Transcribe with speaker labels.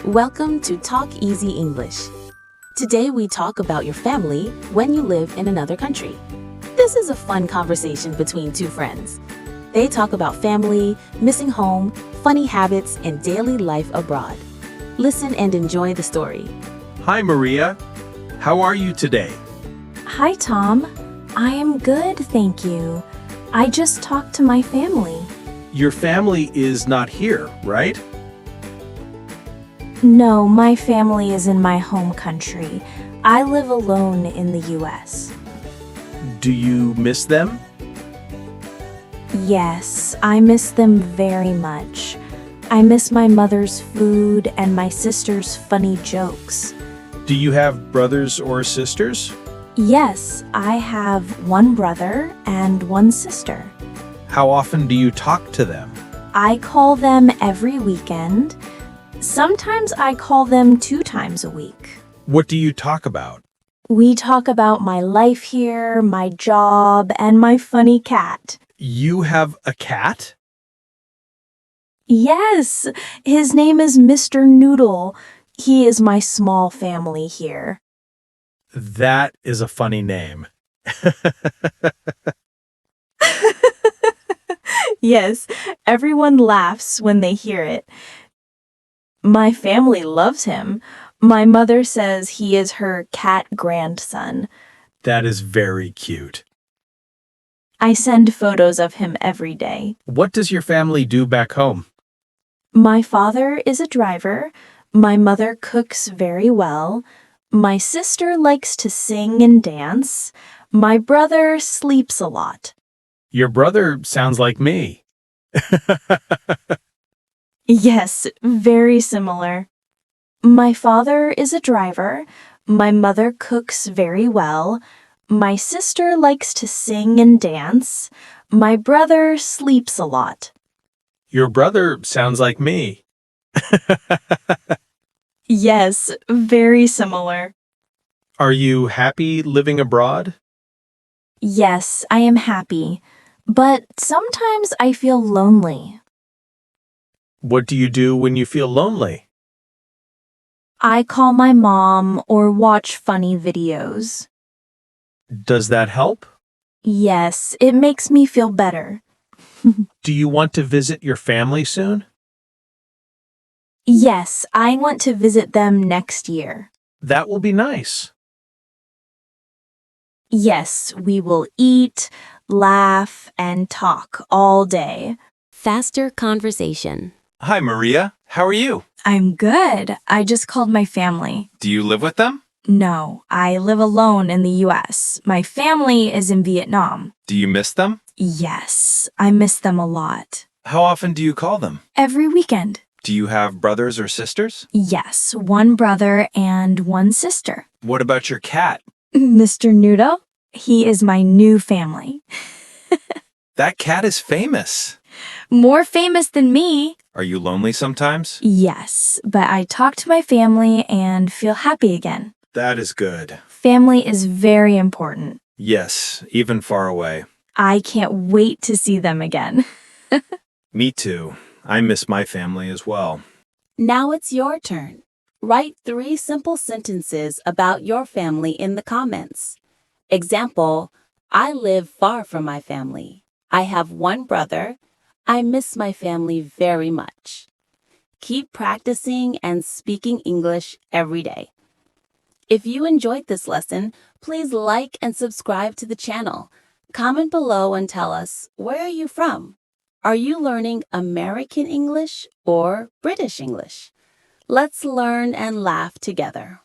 Speaker 1: Welcome to Talk Easy English. Today we talk about your family when you live in another country. This is a fun conversation between two friends. They talk about family, missing home, funny habits, and daily life abroad. Listen and enjoy the story.
Speaker 2: Hi, Maria. How are you today?
Speaker 3: Hi, Tom. I am good, thank you. I just talked to my family.
Speaker 2: Your family is not here, right?
Speaker 3: No, my family is in my home country. I live alone in the US.
Speaker 2: Do you miss them?
Speaker 3: Yes, I miss them very much. I miss my mother's food and my sister's funny jokes.
Speaker 2: Do you have brothers or sisters?
Speaker 3: Yes, I have one brother and one sister.
Speaker 2: How often do you talk to them?
Speaker 3: I call them every weekend. Sometimes I call them 2 times a week.
Speaker 2: What do you talk about?
Speaker 3: We talk about my life here, my job, and my funny cat.
Speaker 2: You have a cat?
Speaker 3: Yes, his name is Mr. Noodle. He is my small family here.
Speaker 2: That is a funny name.
Speaker 3: Yes, everyone laughs when they hear it. My family loves him. My mother says he is her cat grandson.
Speaker 2: That is very cute.
Speaker 3: I send photos of him every day.
Speaker 2: What does your family do back home?
Speaker 3: My father is a driver. My mother cooks very well. My sister likes to sing and dance. My brother sleeps a lot.
Speaker 2: Your brother sounds like me.
Speaker 3: Yes, very similar. My father is a driver. My mother cooks very well. My sister likes to sing and dance. My brother sleeps a lot.
Speaker 2: Your brother sounds like me.
Speaker 3: Yes, very similar.
Speaker 2: Are you happy living abroad?
Speaker 3: Yes, I am happy. But sometimes I feel lonely.
Speaker 2: What do you do when you feel lonely?
Speaker 3: I call my mom or watch funny videos.
Speaker 2: Does that help?
Speaker 3: Yes, it makes me feel better.
Speaker 2: Do you want to visit your family soon?
Speaker 3: Yes, I want to visit them next year.
Speaker 2: That will be nice.
Speaker 3: Yes, we will eat, laugh, and talk all day.
Speaker 1: Faster conversation.
Speaker 4: Hi, Maria. How are you?
Speaker 3: I'm good. I just called my family.
Speaker 4: Do you live with them?
Speaker 3: No, I live alone in the US. My family is in Vietnam.
Speaker 4: Do you miss them?
Speaker 3: Yes, I miss them a lot.
Speaker 4: How often do you call them?
Speaker 3: Every weekend.
Speaker 4: Do you have brothers or sisters?
Speaker 3: Yes, one brother and one sister.
Speaker 4: What about your cat?
Speaker 3: Mr. Noodle, he is my new family.
Speaker 4: That cat is famous.
Speaker 3: More famous than me.
Speaker 4: Are you lonely sometimes?
Speaker 3: Yes, but I talk to my family and feel happy again.
Speaker 4: That is good.
Speaker 3: Family is very important.
Speaker 4: Yes, even far away.
Speaker 3: I can't wait to see them again.
Speaker 4: Me too. I miss my family as well.
Speaker 1: Now it's your turn. Write 3 simple sentences about your family in the comments. Example, I live far from my family. I have one brother. I miss my family very much. Keep practicing and speaking English every day. If you enjoyed this lesson, please like and subscribe to the channel. Comment below and tell us, where are you from? Are you learning American English or British English? Let's learn and laugh together.